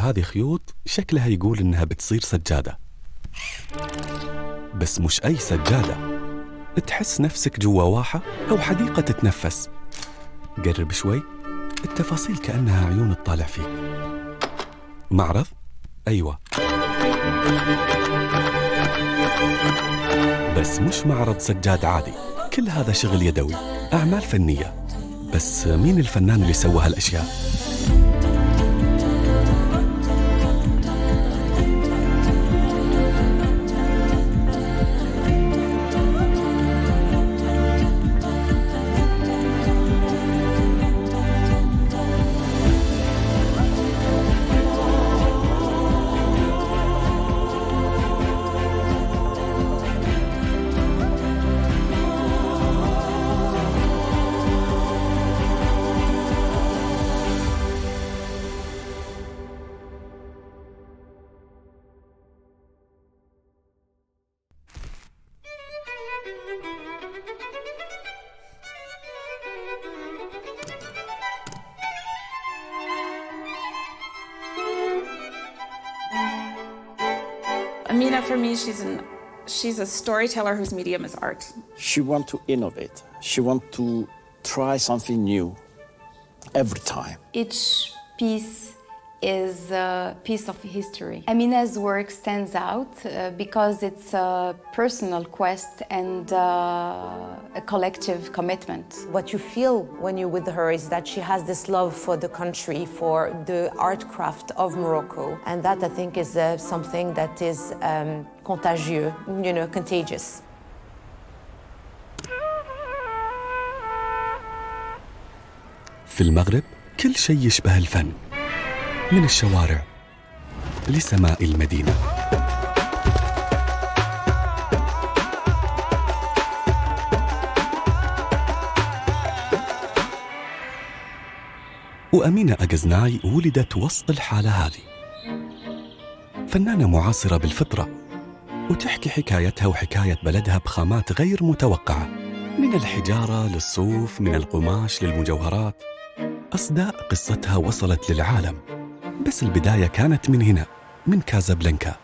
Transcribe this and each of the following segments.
هذه خيوط شكلها يقول إنها بتصير سجادة، بس مش أي سجادة، تحس نفسك جوا واحة أو حديقة تتنفس. قرب شوي، التفاصيل كأنها عيون تطالع فيك. معرض؟ أيوة، بس مش معرض سجاد عادي، كل هذا شغل يدوي، أعمال فنية. بس مين الفنان اللي سوى هالأشياء؟ Amina, for me, she's a storyteller whose medium is art. She wants to innovate. She wants to try something new every time. Each piece is a piece of history. Amina's work stands out because it's a personal quest and a collective commitment. What you feel when you're with her is that she has this love for the country, for the art craft of Morocco. And that, I think, is something that is contagious, contagious. في المغرب كل شيء يشبه الفن، من الشوارع لسماء المدينة. وأمينة أكزناي ولدت وسط الحالة هذه، فنانة معاصرة بالفطرة، وتحكي حكايتها وحكاية بلدها بخامات غير متوقعة، من الحجارة للصوف، من القماش للمجوهرات. أصداء قصتها وصلت للعالم، بس البداية كانت من هنا، من كازابلانكا.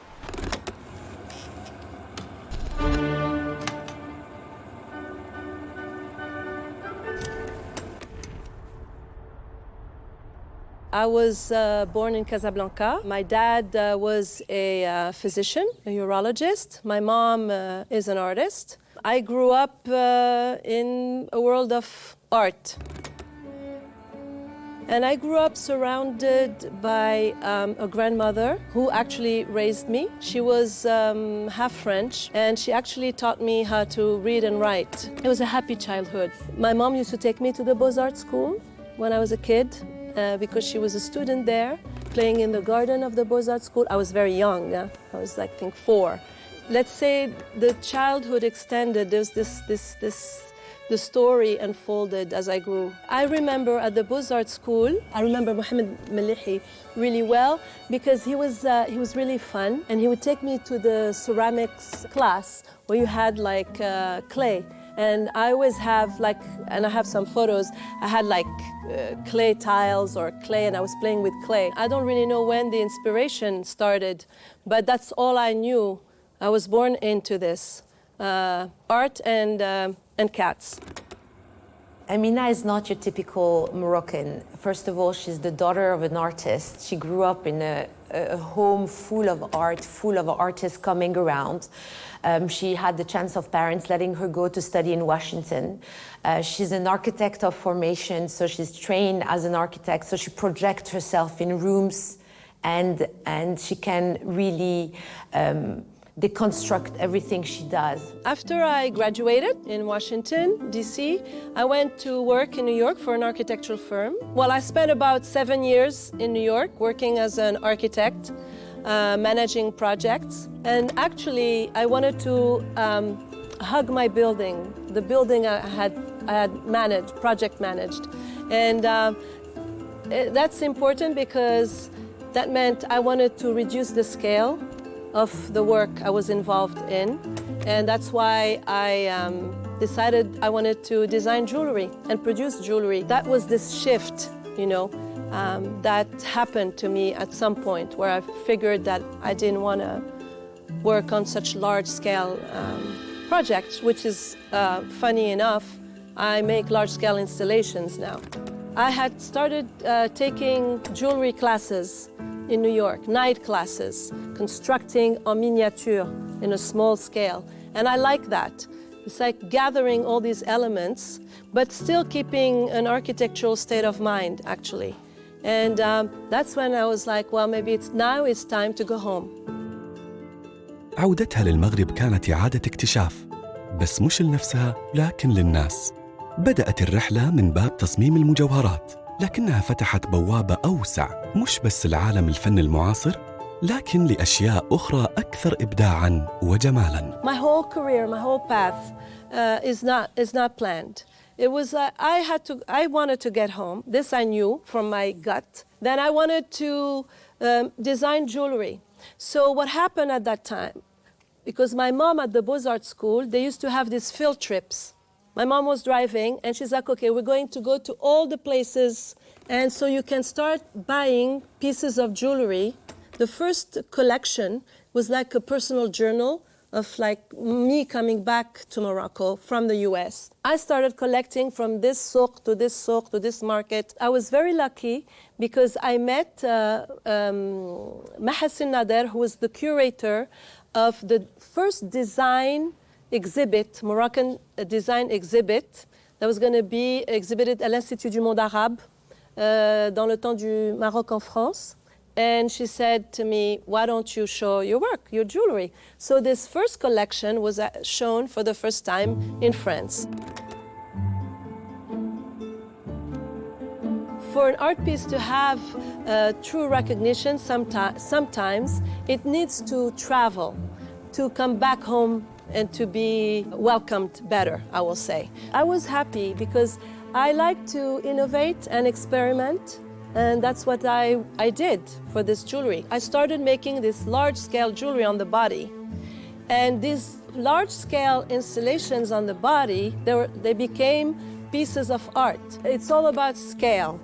I was born in Casablanca. My dad was a physician, a urologist. My mom is an artist. I grew up in a world of art. And I grew up surrounded by a grandmother who actually raised me. She was half French, and she actually taught me how to read and write. It was a happy childhood. My mom used to take me to the Beaux-Arts school when I was a kid because she was a student there, playing in the garden of the Beaux-Arts school. I was very young. I was, I think, 4. Let's say the childhood extended. There's the story unfolded as I grew. I remember at the Beaux-Arts school, I remember Mohamed Melihi really well because he was really fun, and he would take me to the ceramics class where you had like clay. And I always have and I have some photos, I had clay tiles or clay, and I was playing with clay. I don't really know when the inspiration started, but that's all I knew. I was born into this, art and cats. Amina is not your typical Moroccan. First of all, she's the daughter of an artist. She grew up in a home full of art, full of artists coming around. She had the chance of parents letting her go to study in Washington. She's an architect of formation, so she's trained as an architect, so she projects herself in rooms, and she can really deconstruct everything she does. After I graduated in Washington, D.C., I went to work in New York for an architectural firm. Well, I spent about 7 years in New York working as an architect, managing projects. And actually, I wanted to hug my building, the building I had managed, project managed. And that's important because that meant I wanted to reduce the scale of the work I was involved in, and that's why I decided I wanted to design jewelry and produce jewelry. That was this shift, that happened to me at some point where I figured that I didn't want to work on such large-scale projects, which is funny enough, I make large-scale installations now. I had started taking jewelry classes in New York, night classes, constructing en miniature in a small scale. And I like that. It's like gathering all these elements, but still keeping an architectural state of mind, actually. And that's when I was like, well, maybe it's time to go home. عودتها للمغرب كانت إعادة اكتشاف، بس مش لنفسها لكن للناس. بدأت الرحلة من باب تصميم المجوهرات، لكنها فتحت بوابة أوسع، مش بس لعالم الفن المعاصر، لكن لأشياء أخرى أكثر إبداعاً وجمالاً. My whole career, my whole path is not planned. It was I wanted to get home. This I knew from my gut. Then I wanted to design jewelry. So what happened at that time, because my mom at the Beaux-Arts school, they used to have these field trips. My mom was driving and she's like, okay, we're going to go to all the places. And so you can start buying pieces of jewelry. The first collection was like a personal journal of like me coming back to Morocco from the US. I started collecting from this souk to this souk to this market. I was very lucky because I met Mahassin Nader, who was the curator of the first design exhibit, Moroccan design exhibit, that was going to be exhibited at l'Institut du Monde Arabe dans le temps du Maroc en France. And she said to me, why don't you show your work, your jewelry? So this first collection was shown for the first time in France. For an art piece to have true recognition, sometimes it needs to travel, to come back home and to be welcomed better, I will say. I was happy because I like to innovate and experiment. And that's what I did for this jewelry. I started making this large-scale jewelry on the body. And these large-scale installations on the body, they became pieces of art. It's all about scale.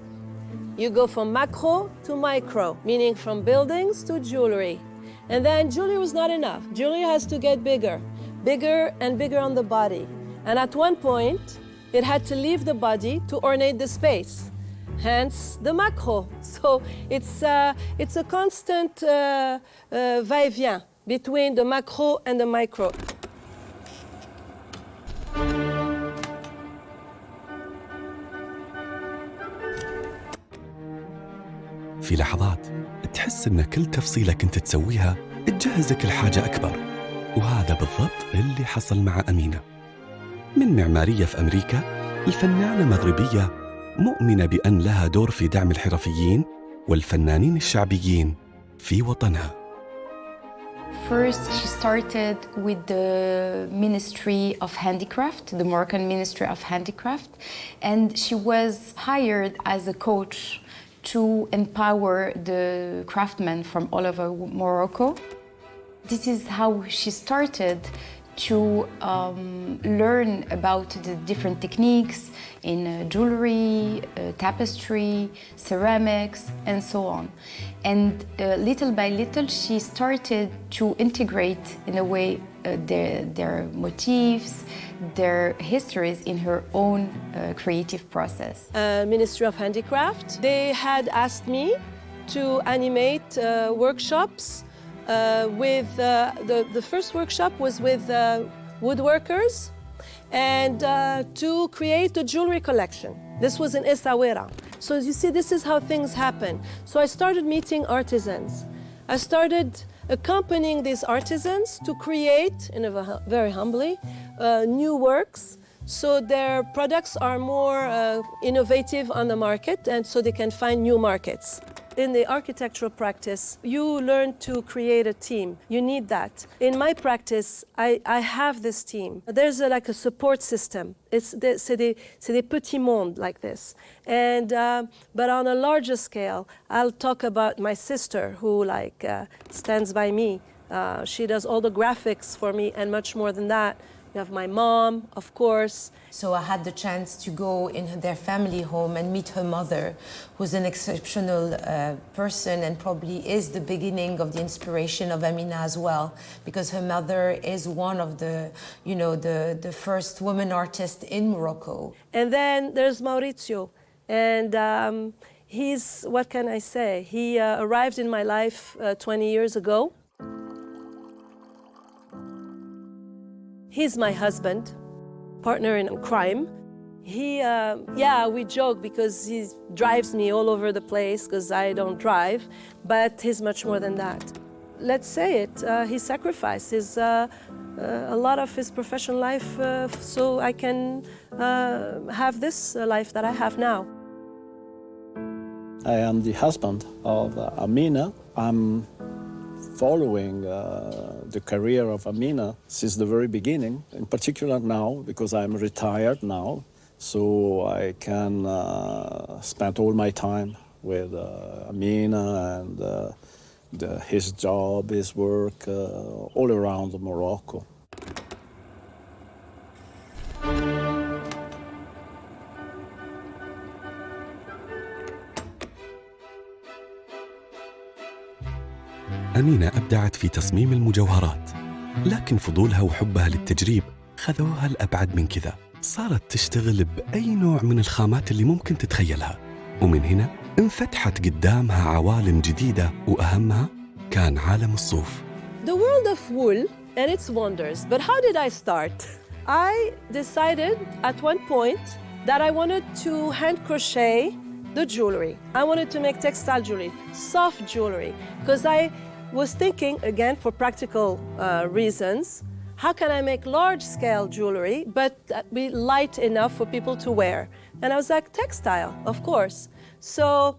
You go from macro to micro, meaning from buildings to jewelry. And then jewelry was not enough. Jewelry has to get bigger, bigger and bigger on the body. And at one point, it had to leave the body to ornate the space. Hence the macro. So it's a constant va-et-vient between the macro and the micro. في لحظات تحس إن كل تفصيلة كنت تسويها تجهزك لحاجة أكبر، وهذا بالضبط اللي حصل مع أمينة. من معمارية في أمريكا، الفنانة مغربية مؤمنة بأن لها دور في دعم الحرفيين والفنانين الشعبيين في وطنها. First, she started with the Ministry of Handicraft, the Moroccan Ministry of Handicraft, and she was hired as a coach to empower the craftsmen from all over Morocco. This is how she started to learn about the different techniques in jewelry, tapestry, ceramics, and so on. And little by little, she started to integrate, in a way, their motifs, their histories in her own creative process. Ministry of Handicraft, they had asked me to animate workshops with the first workshop was with woodworkers and to create a jewelry collection. This was in Essaouira. So as you see, this is how things happen. So I started meeting artisans. I started accompanying these artisans to create, very humbly, new works so their products are more innovative on the market and so they can find new markets. In the architectural practice, you learn to create a team. You need that. In my practice, I have this team. There's like a support system. C'est des petits mondes like this. And but on a larger scale, I'll talk about my sister who stands by me. She does all the graphics for me and much more than that. You have my mom, of course. So I had the chance to go in their family home and meet her mother, who's an exceptional person and probably is the beginning of the inspiration of Amina as well, because her mother is one of the, the first woman artists in Morocco. And then there's Maurizio, and he's, what can I say? He arrived in my life 20 years ago. He's my husband, partner in crime. We joke because he drives me all over the place because I don't drive, but he's much more than that. Let's say it, he sacrifices a lot of his professional life so I can have this life that I have now. I am the husband of Amina. I'm following the career of Amina since the very beginning, in particular now, because I'm retired now, so I can spend all my time with Amina and his job, his work, all around Morocco. أمينة أبدعت في تصميم المجوهرات، لكن فضولها وحبها للتجريب خذوها لأبعد من كذا. صارت تشتغل بأي نوع من الخامات اللي ممكن تتخيلها، ومن هنا انفتحت قدامها عوالم جديدة، وأهمها كان عالم الصوف. The world of wool and its wonders. But how did I start? I decided at one point that I wanted to hand crochet the jewelry. I wanted to make textile jewelry, soft jewelry, because I was thinking, again, for practical reasons, how can I make large-scale jewelry but be light enough for people to wear? And I was like, textile, of course. So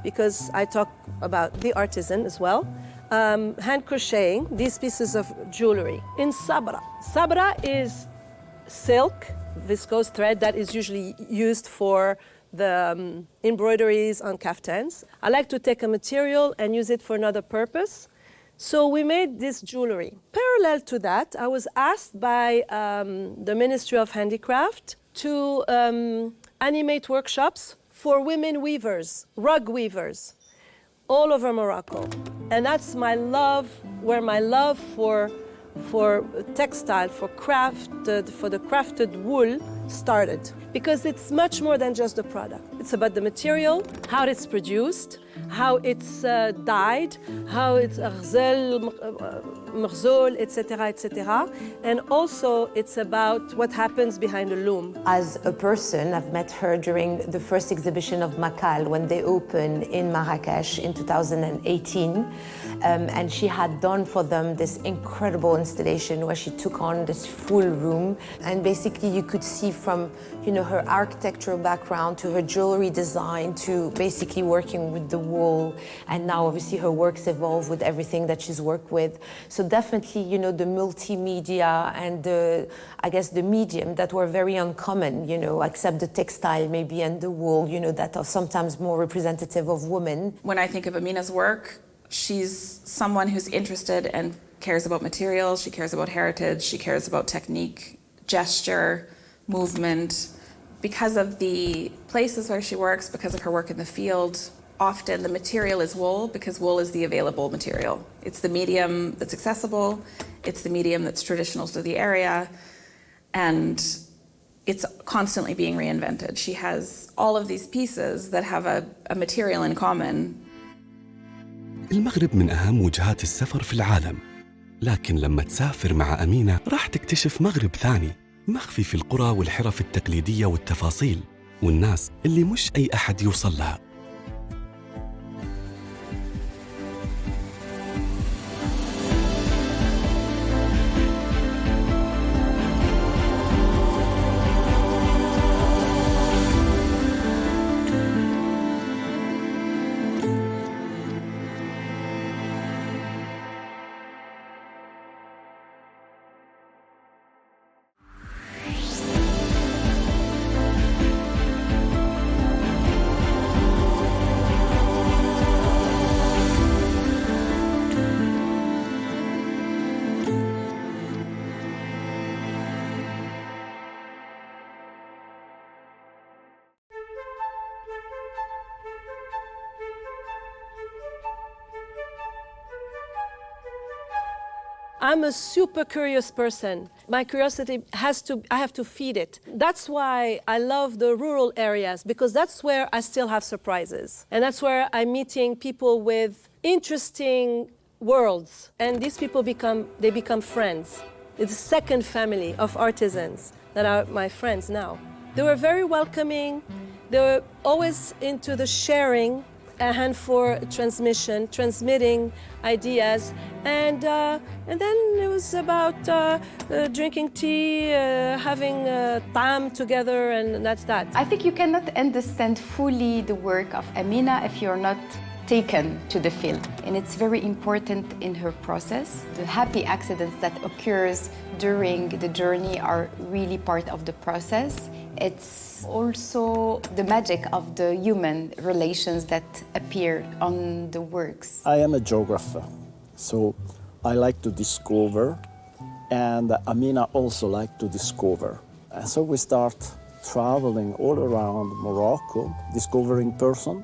because I talk about the artisan as well, hand crocheting these pieces of jewelry in sabra. Sabra is silk, viscose thread that is usually used for the embroideries on kaftans. I like to take a material and use it for another purpose. So we made this jewelry. Parallel to that, I was asked by the Ministry of Handicraft to animate workshops for women weavers, rug weavers, all over Morocco. And that's my love, where my love for textile, for the crafted wool started. Because it's much more than just the product. It's about the material, how it's produced, how it's dyed, how it's مغزول, etc. And also it's about what happens behind the loom. As a person, I've met her during the first exhibition of Makal when they opened in Marrakesh in 2018. And she had done for them this incredible installation where she took on this full room. And basically you could see from, her architectural background to her jewelry design to basically working with the wool. And now obviously her works evolve with everything that she's worked with. So definitely, the multimedia and the medium that were very uncommon, except the textile maybe and the wool, that are sometimes more representative of women. When I think of Amina's work, she's someone who's interested and cares about materials, she cares about heritage, she cares about technique, gesture, movement. Because of the places where she works, because of her work in the field, often the material is wool because wool is the available material. It's the medium that's accessible, it's the medium that's traditional to the area, and it's constantly being reinvented. She has all of these pieces that have a material in common. المغرب من أهم وجهات السفر في العالم، لكن لما تسافر مع أمينة راح تكتشف مغرب ثاني، مخفي في القرى والحرف التقليدية والتفاصيل والناس اللي مش أي أحد يوصل لها. I'm a super curious person. My curiosity I have to feed it. That's why I love the rural areas, because that's where I still have surprises. And that's where I'm meeting people with interesting worlds. And these people become friends. It's a second family of artisans that are my friends now. They were very welcoming. They were always into the sharing, a hand for transmitting ideas, and then it was about drinking tea, having time together, and that's that. I think you cannot understand fully the work of Amina if you're not taken to the field. And it's very important in her process. The happy accidents that occurs during the journey are really part of the process. It's also the magic of the human relations that appear on the works. I am a geographer, so I like to discover, and Amina also likes to discover. And so we start traveling all around Morocco, discovering person,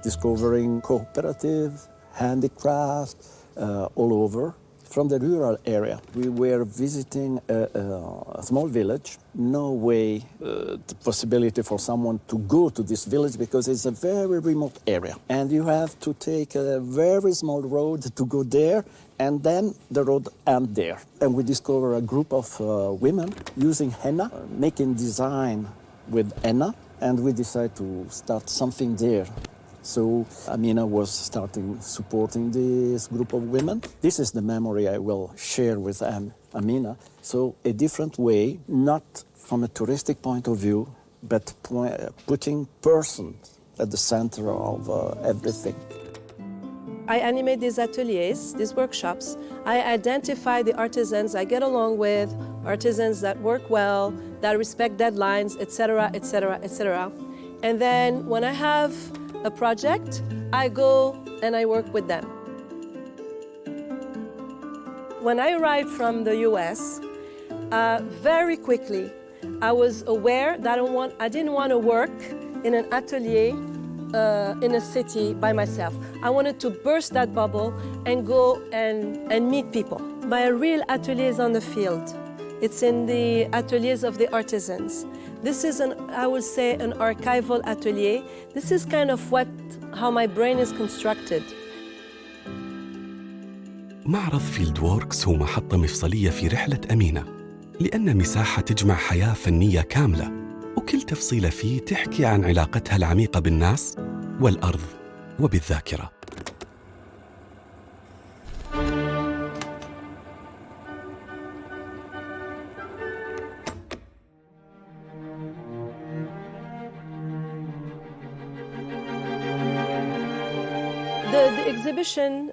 discovering cooperative, handicraft, all over. From the rural area, we were visiting a small village. No way the possibility for someone to go to this village because it's a very remote area. And you have to take a very small road to go there, and then the road ends there. And we discover a group of women using henna, making design with henna, and we decide to start something there. So Amina was supporting this group of women. This is the memory I will share with Amina. So a different way, not from a touristic point of view, but putting persons at the center of everything. I animate these ateliers, these workshops. I identify the artisans I get along with, artisans that work well, that respect deadlines, etc., etc., etc. And then when I have a project, I go and I work with them. When I arrived from the US, very quickly, I was aware that I didn't want to work in an atelier in a city by myself. I wanted to burst that bubble and go and meet people. My real atelier is on the field. It's in the ateliers of the artisans. This is I would say, an archival atelier. This is kind of how my brain is constructed. معرض فيلد ووركس هو محطة مفصلية في رحلة أمينة، لأن مساحة تجمع حياة فنية كاملة، وكل تفصيلة فيه تحكي عن علاقتها العميقة بالناس والأرض وبالذاكرة. The exhibition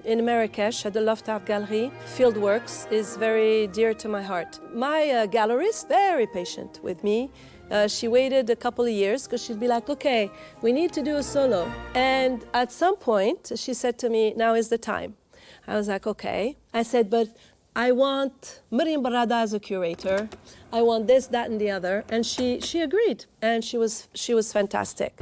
in Marrakesh at the Loft Art Gallery, Fieldworks, is very dear to my heart. My gallerist, very patient with me. She waited a couple of years because she'd be like, okay, we need to do a solo. And at some point, she said to me, now is the time. I was like, okay. I said, but I want Miriam Barada as a curator. I want this, that, and the other. And she agreed, and she was fantastic.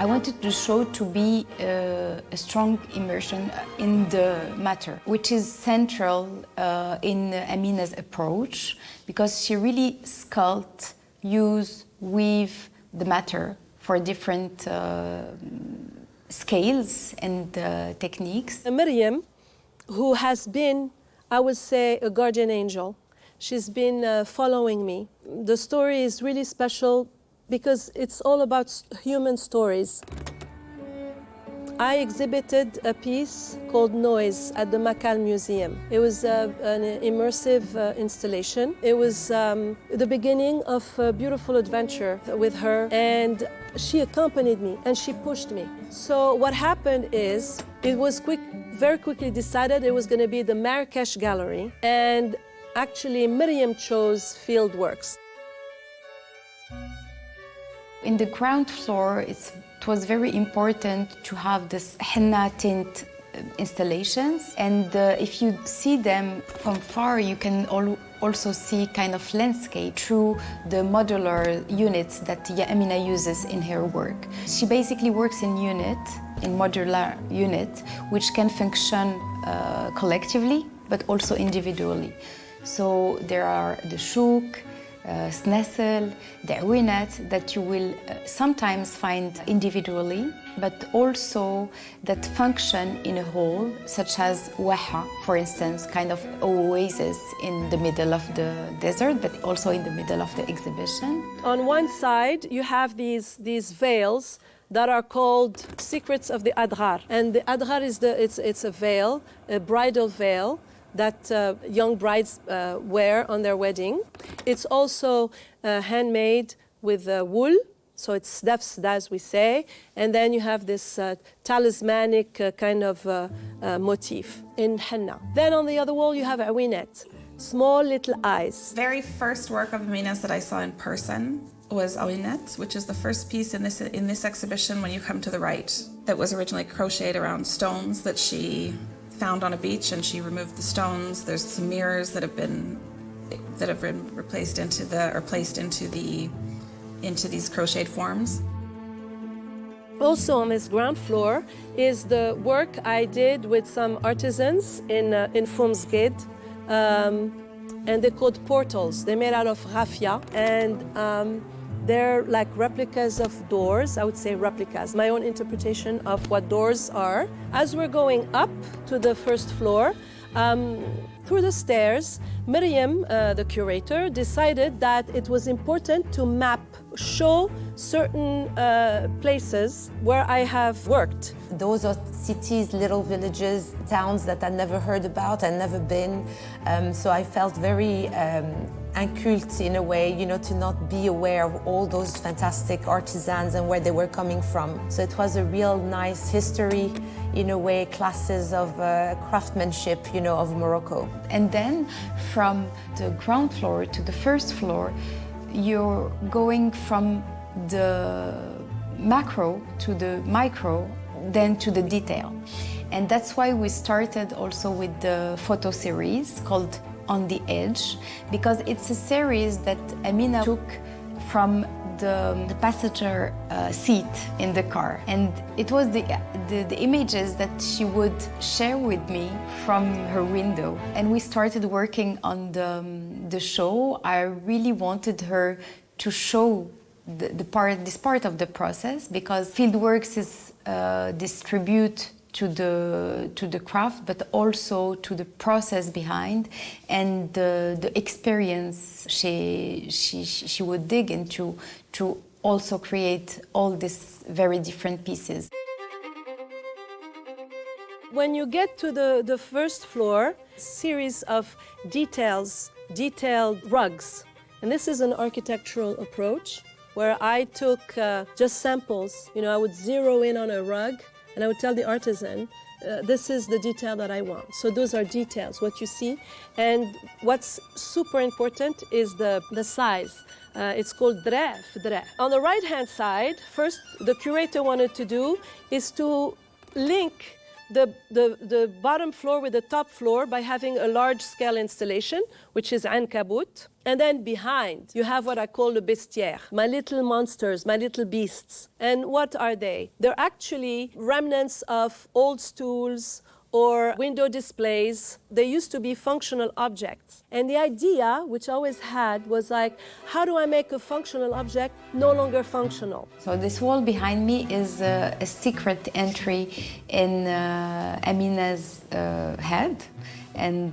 I wanted the show to be a strong immersion in the matter, which is central in Amina's approach, because she really sculpt, use, weave the matter for different scales and techniques. Miriam, who has been, I would say, a guardian angel. She's been following me. The story is really special because it's all about human stories. I exhibited a piece called Noise at the Makal Museum. It was an immersive installation. It was the beginning of a beautiful adventure with her, and she accompanied me and she pushed me. So what happened is, it was very quickly decided it was going to be the Marrakesh Gallery, and actually Miriam chose Fieldworks. In the ground floor, it was very important to have this henna tint installations, and if you see them from far, you can also see kind of landscape through the modular units that Amina uses in her work. She basically works in modular unit, which can function collectively, but also individually. So there are the shuk, snessel, the awinat that you will sometimes find individually, but also that function in a whole, such as waha, for instance, kind of oasis in the middle of the desert, but also in the middle of the exhibition. On one side, you have these veils that are called secrets of the adghar. And the adghar is it's a veil, a bridal veil, that young brides wear on their wedding. It's also handmade with wool, so it's dafs, as we say, and then you have this talismanic kind of motif in henna. Then on the other wall you have awinet, small little eyes. Very first work of Amina's that I saw in person was Awinet, which is the first piece in this exhibition when you come to the right, that was originally crocheted around stones that she found on a beach, and she removed the stones. There's some mirrors that have been replaced placed into these crocheted forms. Also on this ground floor is the work I did with some artisans in Fumsgid, and they're called portals. They're made out of raffia, and they're like replicas of doors, I would say replicas, my own interpretation of what doors are. As we're going up to the first floor, through the stairs, Miriam, the curator, decided that it was important to show certain places where I have worked. Those are cities, little villages, towns that I'd never heard about, I'd never been. So I felt very inculte in a way, to not be aware of all those fantastic artisans and where they were coming from. So it was a real nice history, in a way, classes of craftsmanship, of Morocco. And then from the ground floor to the first floor, you're going from the macro to the micro, then to the detail. And that's why we started also with the photo series called On the Edge, because it's a series that Amina took from the passenger seat in the car. And it was the images that she would share with me from her window. And we started working on the show. I really wanted her to show this part of the process, because Fieldworks is distribute to the craft, but also to the process behind and the experience she would dig into to also create all these very different pieces. When you get to the first floor, series of detailed rugs. And this is an architectural approach where I took just samples. I would zero in on a rug, and I would tell the artisan, this is the detail that I want. So those are details, what you see. And what's super important is the size. It's called draf. On the right-hand side, first, the curator wanted to do is to link the bottom floor with the top floor by having a large-scale installation, which is ankabut. And then behind, you have what I call the bestiaire, my little monsters, my little beasts. And what are they? They're actually remnants of old stools or window displays. They used to be functional objects. And the idea, which I always had, was like, how do I make a functional object no longer functional? So this wall behind me is a secret entry in Amina's head and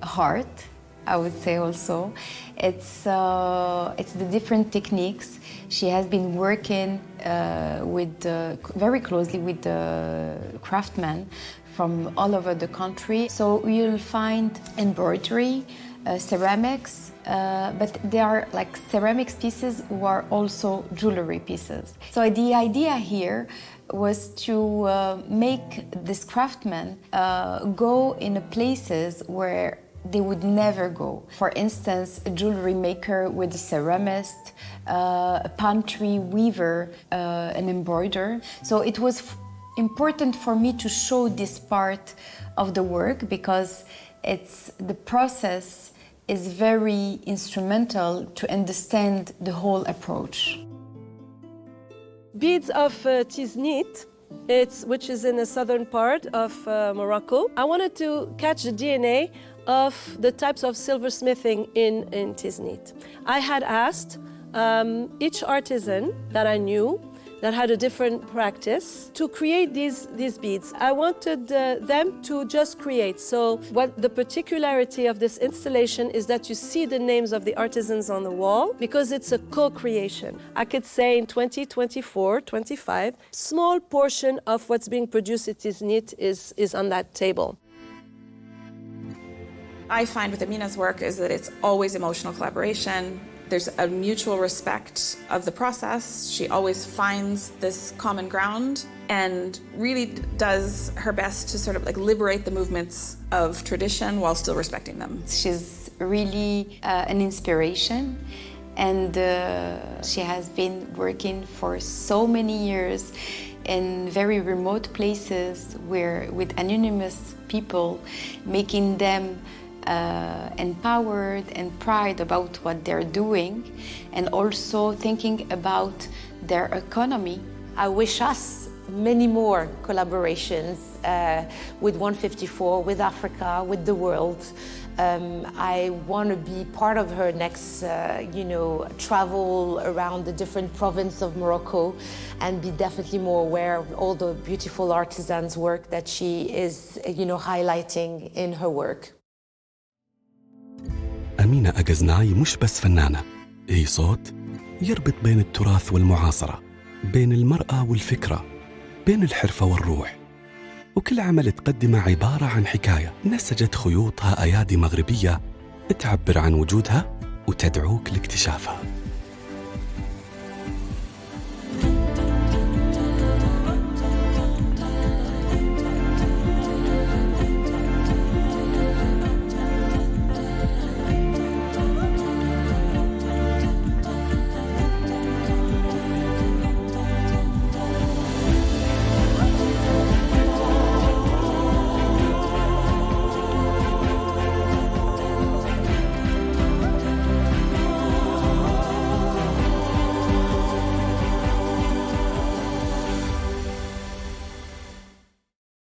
heart, I would say also. It's the different techniques. She has been working very closely with the craftsmen from all over the country. So you'll find embroidery, ceramics, but they are like ceramics pieces who are also jewelry pieces. So the idea here was to make this craftsmen go in places where they would never go. For instance, a jewelry maker with a ceramist, a palm tree weaver, an embroiderer. So it was important for me to show this part of the work because the process is very instrumental to understand the whole approach. Beads of tiznit, which is in the southern part of Morocco. I wanted to catch the DNA of the types of silversmithing in tiznit. I had asked each artisan that I knew that had a different practice to create these beads. I wanted them to just create. So what the particularity of this installation is that you see the names of the artisans on the wall because it's a co-creation. I could say in 2024, 25, small portion of what's being produced at Tiznit is on that table. I find with Amina's work is that it's always emotional collaboration. There's a mutual respect of the process. She always finds this common ground and really does her best to sort of like liberate the movements of tradition while still respecting them. She's really an inspiration, and she has been working for so many years in very remote places with anonymous people, making them empowered and pride about what they're doing, and also thinking about their economy. I wish us many more collaborations with 154, with Africa, with the world. I want to be part of her next, travel around the different provinces of Morocco and be definitely more aware of all the beautiful artisans' work that she is, highlighting in her work. أمينة أكزناي مش بس فنانة، هي صوت يربط بين التراث والمعاصرة، بين المرأة والفكرة، بين الحرفة والروح. وكل عمل تقدمه عبارة عن حكاية نسجت خيوطها أيادي مغربية تعبر عن وجودها وتدعوك لاكتشافها.